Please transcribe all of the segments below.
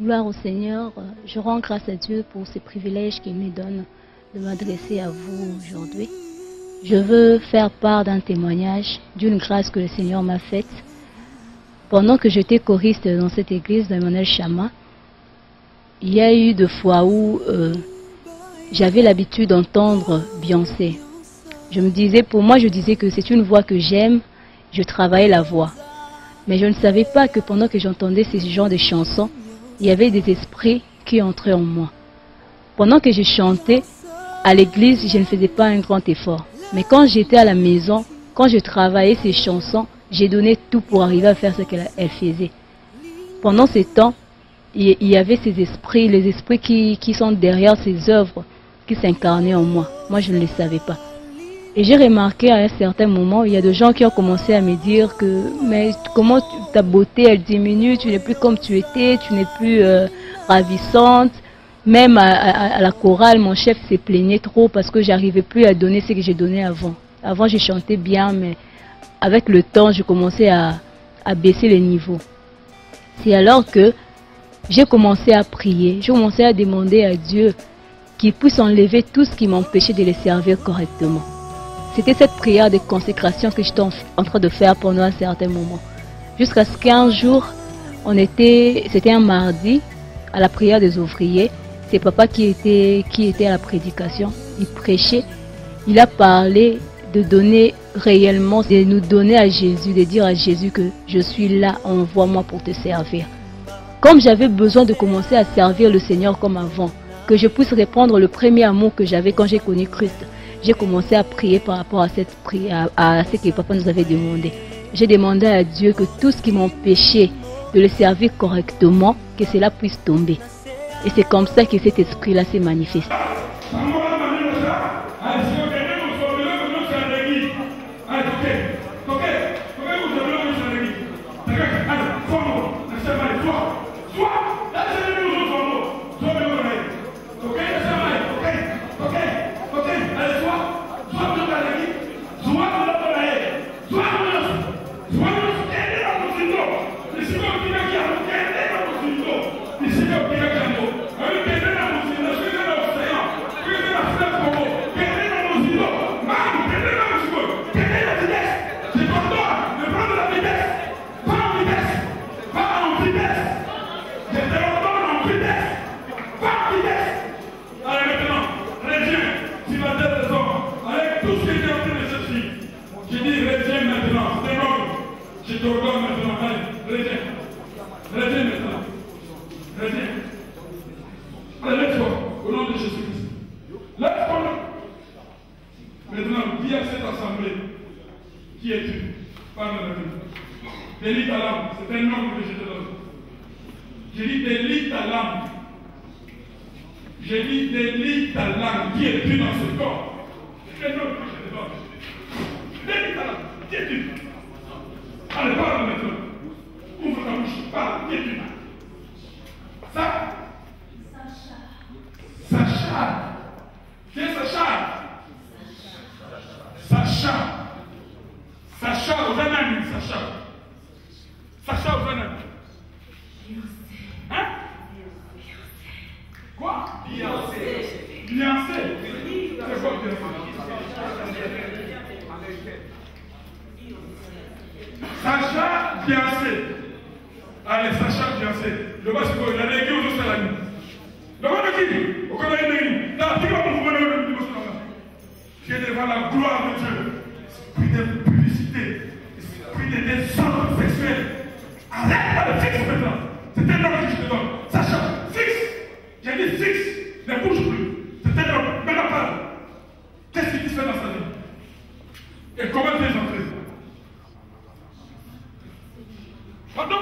Gloire au Seigneur, je rends grâce à Dieu pour ce privilège qu'il me donne de m'adresser à vous aujourd'hui. Je veux faire part d'un témoignage d'une grâce que le Seigneur m'a faite. Pendant que j'étais choriste dans cette église d'Emmanuel Chama, il y a eu des fois où j'avais l'habitude d'entendre Beyoncé. Pour moi, je disais que c'est une voix que j'aime, je travaillais la voix. Mais je ne savais pas que pendant que j'entendais ce genre de chansons, il y avait des esprits qui entraient en moi. Pendant que je chantais, à l'église, je ne faisais pas un grand effort. Mais quand j'étais à la maison, quand je travaillais ces chansons, j'ai donné tout pour arriver à faire ce qu'elle faisait. Pendant ce temps, il y avait ces esprits, les esprits qui sont derrière ces œuvres, qui s'incarnaient en moi. Moi, je ne les savais pas. Et j'ai remarqué à un certain moment, il y a des gens qui ont commencé à me dire que mais comment ta beauté elle diminue, tu n'es plus comme tu étais, tu n'es plus ravissante. Même à la chorale, mon chef s'est plaigné trop parce que j'arrivais plus à donner ce que j'ai donné avant. Avant, je chantais bien, mais avec le temps, je commençais à baisser les niveaux. C'est alors que j'ai commencé à prier, j'ai commencé à demander à Dieu qu'il puisse enlever tout ce qui m'empêchait de les servir correctement. C'était cette prière de consécration que j'étais en train de faire pendant un certain moment. Jusqu'à ce qu'un jour, c'était un mardi, à la prière des ouvriers. C'est papa qui était à la prédication. Il prêchait. Il a parlé de donner réellement, de nous donner à Jésus, de dire à Jésus que je suis là, envoie-moi pour te servir. Comme j'avais besoin de commencer à servir le Seigneur comme avant, que je puisse répondre le premier amour que j'avais quand j'ai connu Christ, j'ai commencé à prier par rapport à cette prière, à ce que papa nous avait demandé. J'ai demandé à Dieu que tout ce qui m'empêchait de le servir correctement, que cela puisse tomber. Et c'est comme ça que cet esprit-là s'est manifesté. Qui es-tu? Parle de nous. Délie ta langue, c'est un nom que je te donne. Je dis délie ta langue. Je dis délie ta langue. Qui es-tu dans ce corps? C'est un nom que je te donne. Délie ta langue. Qui es-tu? Allez, parle maintenant. Ouvre ta bouche, parle. Qui es-tu? Ça? Sacha. Qui est Sacha? Sacha. Sacha aux ananas, Sacha. Sacha aux ananas. Hein? Quoi? Beyoncé. Beyoncé. C'est quoi Sacha Beyoncé. Allez, Sacha Beyoncé. Le bas, c'est quoi? Il a des guillemets au salami. Le bas de qui? Au côté de qui? Là, tu vas me voir le niveau sur la main. Qui est devant la gloire de Dieu. Esprit de publicité. Esprit de descente sexuelle. Arrête de fixe maintenant. C'est un homme que je te donne. Sacha, fixe. J'ai dit fixe. Ne bouge plus. C'est un homme. Maintenant parle. Qu'est-ce qui te fait dans sa vie? Et comment tu es entré? Pardon?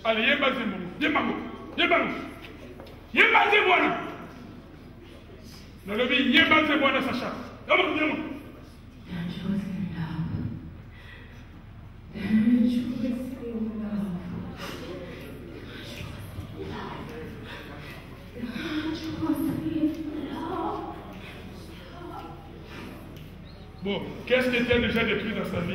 Allez, yemba zembo. Yembango. Yembango. Yemba zembo. Nalobi yemba zembo na Sacha. Yemba zembo. Bon, qu'est-ce qui était déjà détruit dans sa vie?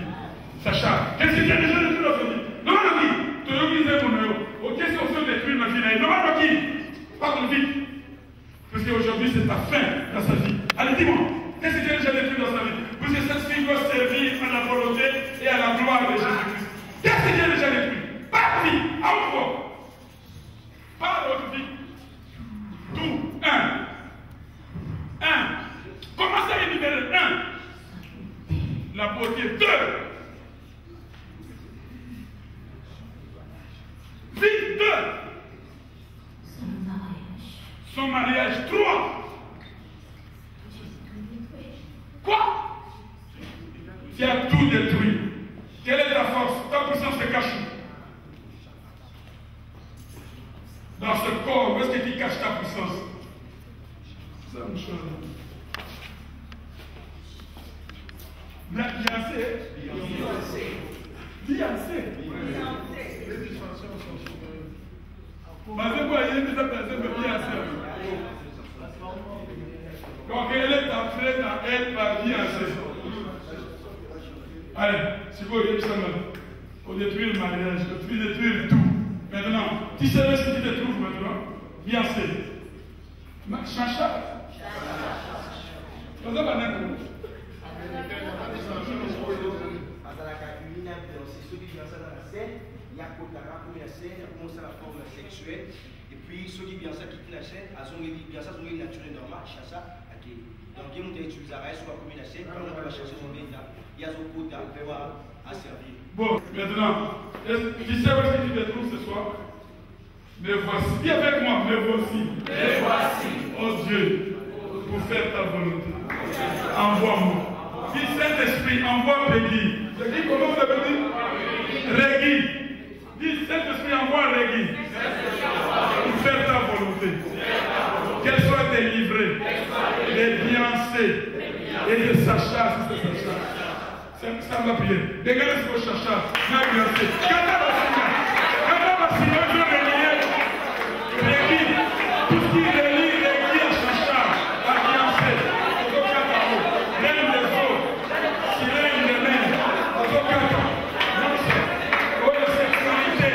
Sacha, qu'est-ce qu'il y a déjà détruit dans sa vie? Demande qui? Tu as utilisé mon nom. Ok, si on se détruit ma vie, demande qui? Parle vite. Parce qu'aujourd'hui, c'est ta fin dans sa vie. Allez, dis-moi, qu'est-ce qu'il y a déjà détruit dans sa vie? Parce que cette fille doit servir à la volonté et à la gloire de Jésus-Christ. Qu'est-ce qu'il y a déjà détruit? Parle vite, à haute voix. Parle haute vite. Tout, un. Commencez à énumérer. 1. La beauté. 2. Vite. 2. Son mariage. 3. Quoi? Tu as tout détruit. Quelle est ta force? Ta puissance se cache dans ce corps. Où est-ce que tu caches ta puissance? Ça me change. Beyoncé. Vous voyez, déjà personne de Beyoncé. Donc elle est entrée dans elle par Beyoncé. Allez, si vous voyez ça, on détruit le mariage, on détruit tout. Maintenant, tu sais ce que tu te trouves maintenant? Beyoncé. Chacha. Il y a la scène, il a commencé la forme sexuelle, et puis ceux qui bien ça quitte la scène, ils ont bien ça, ils ont une nature normale, chacha, donc ils ont utilisé la reste, soit comme la scène, quand on va chercher son état, il y a son quota à servir. Bon, maintenant, tu sais où est-ce que tu te trouves ce soir? Me voici, dis avec moi, me voici. Me voici. Oh Dieu, pour faire ta volonté. Envoie-moi. Dis Saint-Esprit, envoie Peggy. C'est qui comment vous avez dit? Régui. Dis Saint-Esprit, envoie Régui. Pour faire ta volonté. Qu'elle soit délivrée des Beyoncé et de Sacha, si c'est Sacha. Ça va bien. Regardez ce que Sacha, ma Beyoncé. Tout ce qui relie Régui à Sacha, à Beyoncé, au Kataro, l'un des autres, sirène de mer, au Kataro, homosexualité,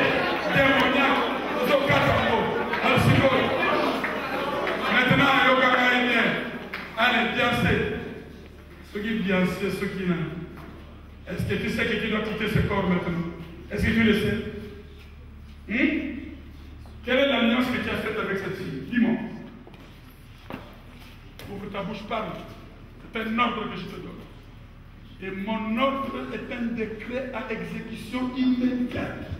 démoniaque, au Kataro, au Sigo. Maintenant, il y a au Kakaïnien. Allez, Beyoncé. Ceux qui Beyoncé, ceux qui n'ont. Est-ce que tu sais que tu dois quitter ce corps maintenant? Est-ce que tu le sais? Quelle est l'alliance que tu as faite avec cette fille? Dis-moi. Pour que ta bouche parle. C'est un ordre que je te donne. Et mon ordre est un décret à exécution immédiate.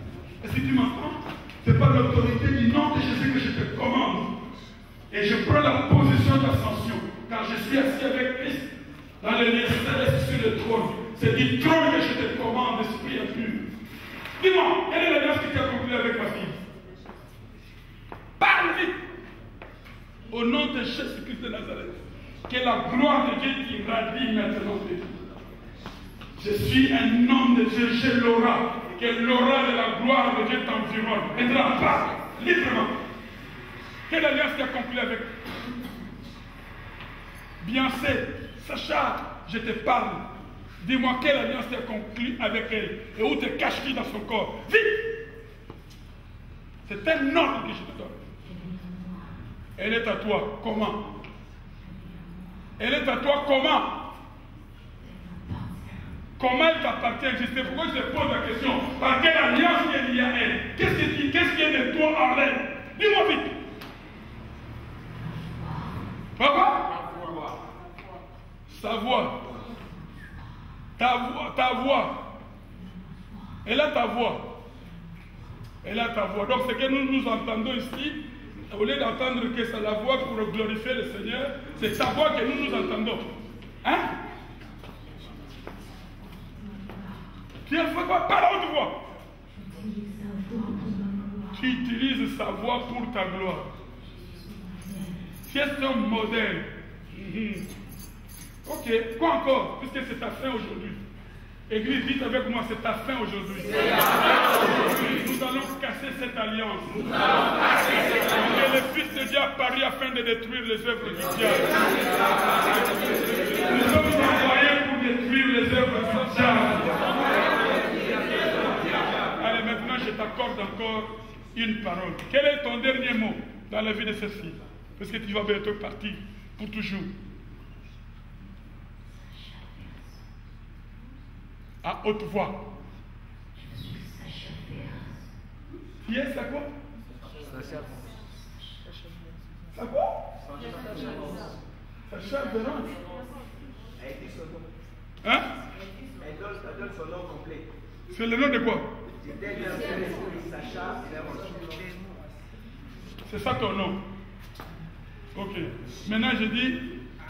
Est-ce que tu m'entends? C'est pas l'autorité du nom de Jésus que je te commande. Et je prends la position d'ascension. Car je suis assis avec Christ dans les lieux célestes sur le trône. C'est du trône que je te commande, esprit impur. Dis-moi, quelle est l'alliance que tu as conclue avec ma fille? Parle vite. Au nom de Jésus-Christ de Nazareth, que la gloire de Dieu t'irradie maintenant. Je suis un homme de Dieu, j'ai l'aura. Que l'aura de la gloire de Dieu t'environne. Maintenant, parle librement. Quelle alliance tu as conclue avec Beyoncé, Sacha, je te parle. Dis-moi quelle alliance tu as conclue avec elle et où te caches-tu dans son corps. Vite. C'est un ordre que je te donne. Elle est à toi. Comment? Elle est à toi comment? Comment elle t'appartient? C'est pourquoi je te pose la question. Par quelle alliance il y a elle? Qu'est-ce qui est de toi en elle? Dis-moi vite. Pourquoi? Sa voix. Ta voix. Elle a ta voix. Elle a ta voix. Donc ce que nous entendons ici, au lieu d'entendre que c'est la voix pour glorifier le Seigneur, c'est sa voix que nous entendons. Hein? Tu as fait quoi? Parle haute voix. Tu utilises sa voix pour ta gloire. Tu es un modèle. Ok, quoi encore? Puisque c'est ta fin aujourd'hui. Église, dites avec moi, c'est ta fin aujourd'hui. Nous allons casser cette alliance. Et le Fils de Dieu a paru afin de détruire les œuvres du diable. Nous sommes envoyés pour détruire les œuvres du diable. t'accorde encore une parole. Quel est ton dernier mot dans la vie de cette fille? Parce que tu vas bientôt partir pour toujours. À haute voix. Qui est ça quoi? Ça quoi? Sacha Véran. Hein? Elle donne son nom complet. C'est le nom de quoi? C'est ça ton nom. Ok. Maintenant je dis,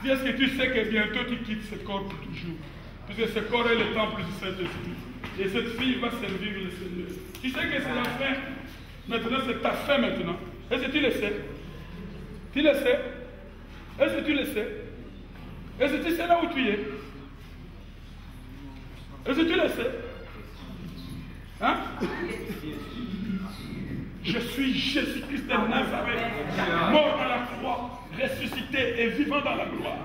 est-ce que tu sais que bientôt tu quittes ce corps pour toujours? Parce que ce corps est le temple du Saint-Esprit. Et cette fille va servir le Seigneur. Tu sais que c'est la fin. Maintenant c'est ta fin maintenant. Est-ce que tu le sais? Tu le sais? Est-ce que tu le sais? Est-ce que tu sais là où tu es? Est-ce que tu le sais? Hein? Je suis Jésus-Christ de Nazareth, mort à la croix, ressuscité et vivant dans la gloire.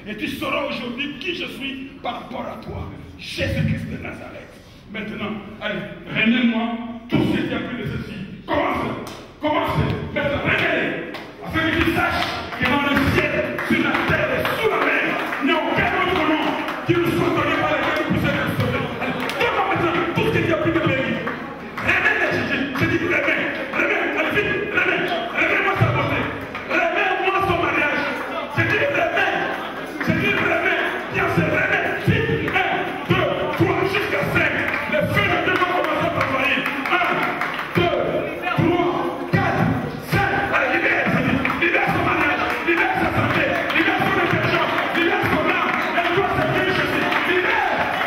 Et tu sauras aujourd'hui qui je suis par rapport à toi, Jésus-Christ de Nazareth. Maintenant, allez, révèle-moi tout ce qui a pris de ceci. Commencez, maintenant, révélez, afin que tu saches que dans le ciel, sur la terre et sous la mer, il n'y a aucun autre nom qui nous soit donné par lequel nous puissions être sauvés. Allez, donne-moi maintenant tout ce qui a pris de ma vie. Révèle, je dis révèle, allez vite, révèle-moi sa beauté, révèle-moi son mariage. Je dis révèle, bien c'est révèle, vite, 1, 2, 3, jusqu'à 5. Le feu de Dieu va commencer à travailler. 1, 2, 3, 4, 5. Allez, libère son mariage, libère sa santé, libère son intelligence, libère son âme. Elle doit servir Jésus.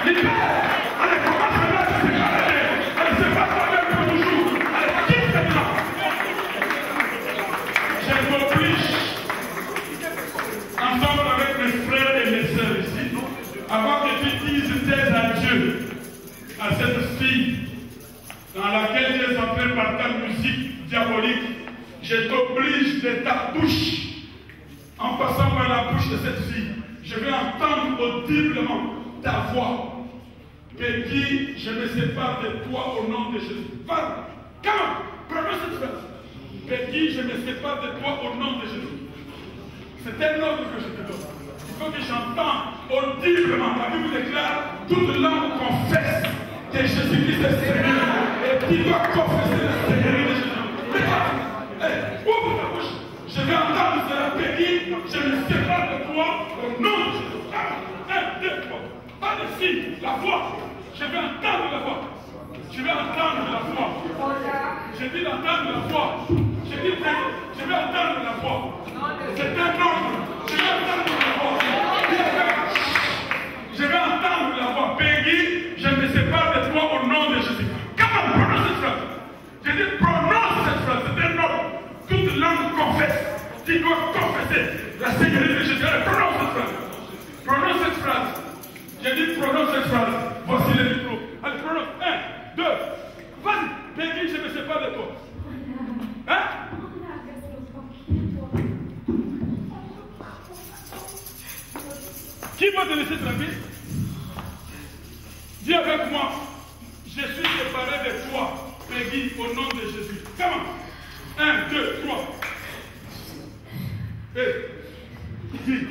Libère. Allez, commence à là, c'est pareil. Allez, c'est pas toi-même pour toujours. Allez, quitte maintenant. Je m'oblige, ensemble avec mes frères et mes sœurs ici, avant que tu dises tes adieux à cette fille dans laquelle tu es entré par ta musique diabolique, je t'oblige de ta bouche, en passant par la bouche de cette fille, je vais entendre audiblement ta voix. Peggy, je me sépare de toi au nom de Jésus. Parle, comment? Prononce cette phrase. Peggy, je me sépare de toi au nom de Jésus. C'est un ordre que je te donne. Il faut que j'entende audiblement. La Bible déclare, toute langue confesse que Jésus-Christ est Seigneur. Et qui doit confesser le Seigneur de Jésus. Mais pas. Ouvre ta bouche. Je vais entendre cela. Peggy, je me sépare de toi au nom de Jésus. 1, 2, 3. Pas de signe, la voix. Je vais entendre la voix. Je vais entendre la voix. Je dis d'entendre la voix. Je dis, je vais entendre la voix. C'est un ordre. Je vais entendre la voix. Je vais entendre la voix. Peggy, je me sépare de toi au nom de Jésus. Comment prononce cette phrase? Je dis prononce cette phrase. C'est un ordre. Toute langue confesse. Tu dois confesser la Seigneurie de Jésus. Allez, prononce cette phrase. Prononce cette phrase. Je dis prononce cette phrase. Voici le micro. Allez, prononce. 1, 2. Vas-y. Peggy, je me sépare de toi. Hein? Qui va te laisser tranquille? Dis avec moi, je suis séparé de toi, Peggy, au nom de Jésus. Comment? 1, 2, 3. Hé, dis,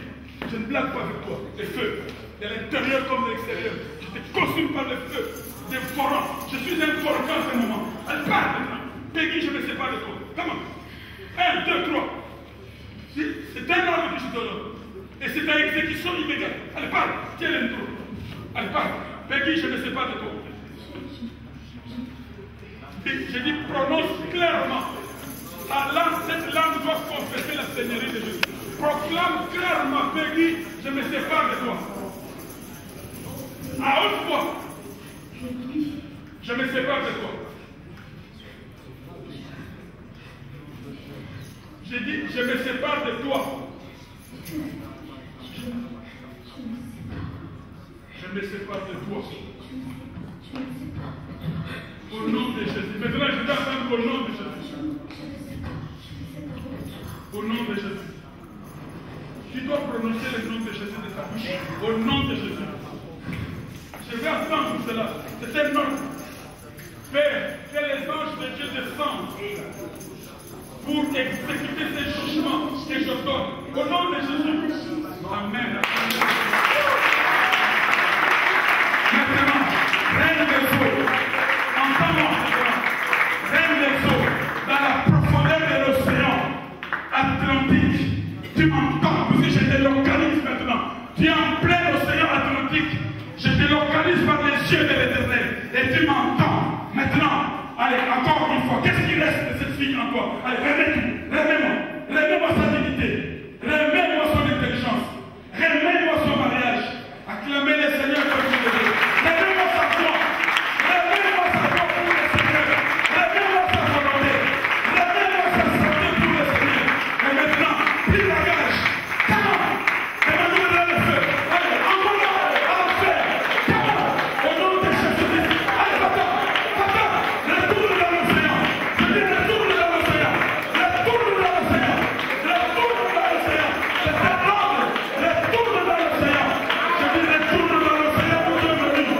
je ne blague pas avec toi. Les feux, de l'intérieur comme de l'extérieur. Je te consume par le feu, dévorant. Je suis un volcan en ce moment. Elle parle maintenant. Peggy, je me sépare de toi. Comment? 1, 2, 3. C'est un ordre que je te donne. Et c'est à exécution immédiate. Allez, parle. Tiens le micro. Allez, parle. Peggy, je ne sais pas de toi. Je dis, prononce clairement. Cette langue doit confesser la Seigneurie de Jésus. Proclame clairement, Peggy, je me sépare de toi. À haute voix, je me sépare de toi. J'ai dit, je me sépare de toi. Je me sépare de toi. Au nom de Jésus. Maintenant, je dois entendre au nom de Jésus. Au nom de Jésus. Tu dois prononcer le nom de Jésus de ta bouche. Au nom de Jésus. Je vais entendre cela. C'est un nom. Père, que les anges de Dieu descendent pour exécuter ces jugements que je donne. Au nom de Jésus. Amen. Maintenant, reine des eaux, entends-moi, reine des eaux, dans la profondeur de l'océan Atlantique, tu m'entends, parce que je te localise maintenant. Tu es en plein océan Atlantique, je te localise par les yeux de l'Éternel, et tu m'entends. Maintenant, allez, encore une fois, qu'est-ce qui reste de cette fille en toi? Allez, remets-moi sa dignité, remets-moi son intelligence, remets-moi son mariage, acclamez le Seigneur comme il le veut, remets-moi sa foi pour le Seigneur, remets-moi sa volonté, remets-moi sa santé pour le Seigneur, et maintenant, pris la gage, comment? Demandez-moi dans le feu, allez, encore là, à la feu, comment? Au nom de Jésus-Christ, allez, papa, retourne dans l'océan, je dis retourne dans l'océan, retourne dans l'océan, retourne dans l'océan, c'est un ordre, retourne dans l'océan, je dis retourne dans l'océan où tu es venu,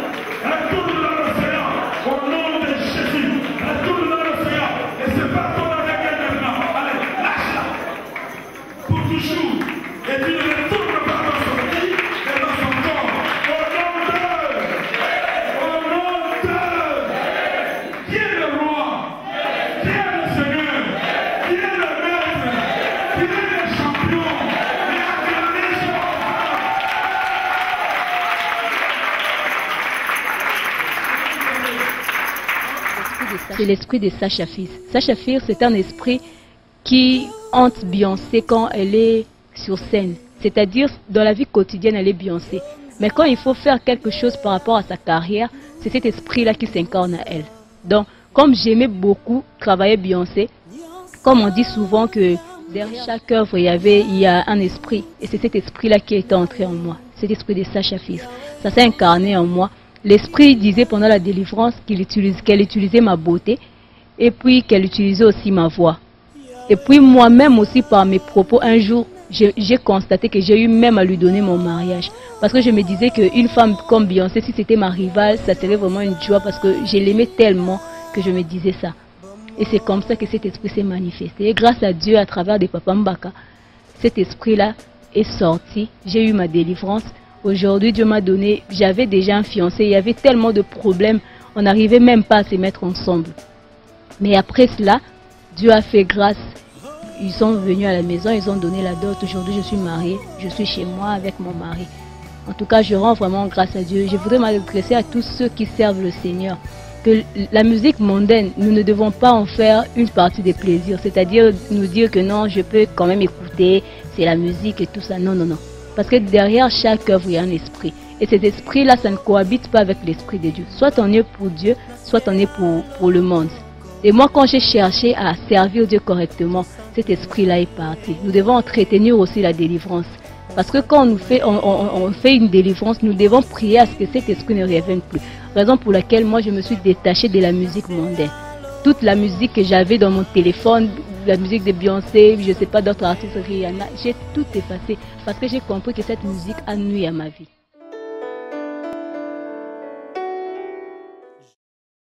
retourne dans l'océan, au nom de Jésus, retourne dans l'océan, et c'est pas ton avec elle maintenant, allez, lâche-la, pour toujours, et tu ne retournes pas dans son vie et dans son corps, au nom de, qui est le roi, qui est le Seigneur, qui est le maître, qui est le champion, et acclamez C'est l'esprit de Sacha Fierce. Sacha Fierce, c'est un esprit qui hante Beyoncé quand elle est sur scène. C'est-à-dire, dans la vie quotidienne, elle est Beyoncé. Mais quand il faut faire quelque chose par rapport à sa carrière, c'est cet esprit-là qui s'incarne à elle. Donc, comme j'aimais beaucoup travailler Beyoncé, comme on dit souvent que derrière chaque œuvre, il y a un esprit. Et c'est cet esprit-là qui est entré en moi. Cet esprit de Sacha Fierce. Ça s'est incarné en moi. L'esprit disait pendant la délivrance qu'elle utilisait ma beauté et puis qu'elle utilisait aussi ma voix. Et puis moi-même aussi par mes propos, un jour, j'ai constaté que j'ai eu même à lui donner mon mariage. Parce que je me disais qu'une femme comme Beyoncé, si c'était ma rivale, ça serait vraiment une joie parce que je l'aimais tellement que je me disais ça. Et c'est comme ça que cet esprit s'est manifesté. Et grâce à Dieu, à travers des Papa Mbaka, cet esprit-là est sorti. J'ai eu ma délivrance. Aujourd'hui, Dieu m'a donné, j'avais déjà un fiancé, il y avait tellement de problèmes, on n'arrivait même pas à se mettre ensemble. Mais après cela, Dieu a fait grâce. Ils sont venus à la maison, ils ont donné la dot. Aujourd'hui, je suis mariée, je suis chez moi avec mon mari. En tout cas, je rends vraiment grâce à Dieu. Je voudrais m'adresser à tous ceux qui servent le Seigneur. Que la musique mondaine, nous ne devons pas en faire une partie des plaisirs. C'est-à-dire nous dire que non, je peux quand même écouter, c'est la musique et tout ça. Non, non, non. Parce que derrière chaque œuvre, il y a un esprit. Et cet esprit-là, ça ne cohabite pas avec l'esprit de Dieu. Soit on est pour Dieu, soit on est pour le monde. Et moi, quand j'ai cherché à servir Dieu correctement, cet esprit-là est parti. Nous devons entretenir aussi la délivrance. Parce que quand on fait une délivrance, nous devons prier à ce que cet esprit ne revienne plus. Raison pour laquelle moi, je me suis détachée de la musique mondaine. Toute la musique que j'avais dans mon téléphone, la musique de Beyoncé, je ne sais pas d'autres artistes, Rihanna, j'ai tout effacé parce que j'ai compris que cette musique a nui à ma vie.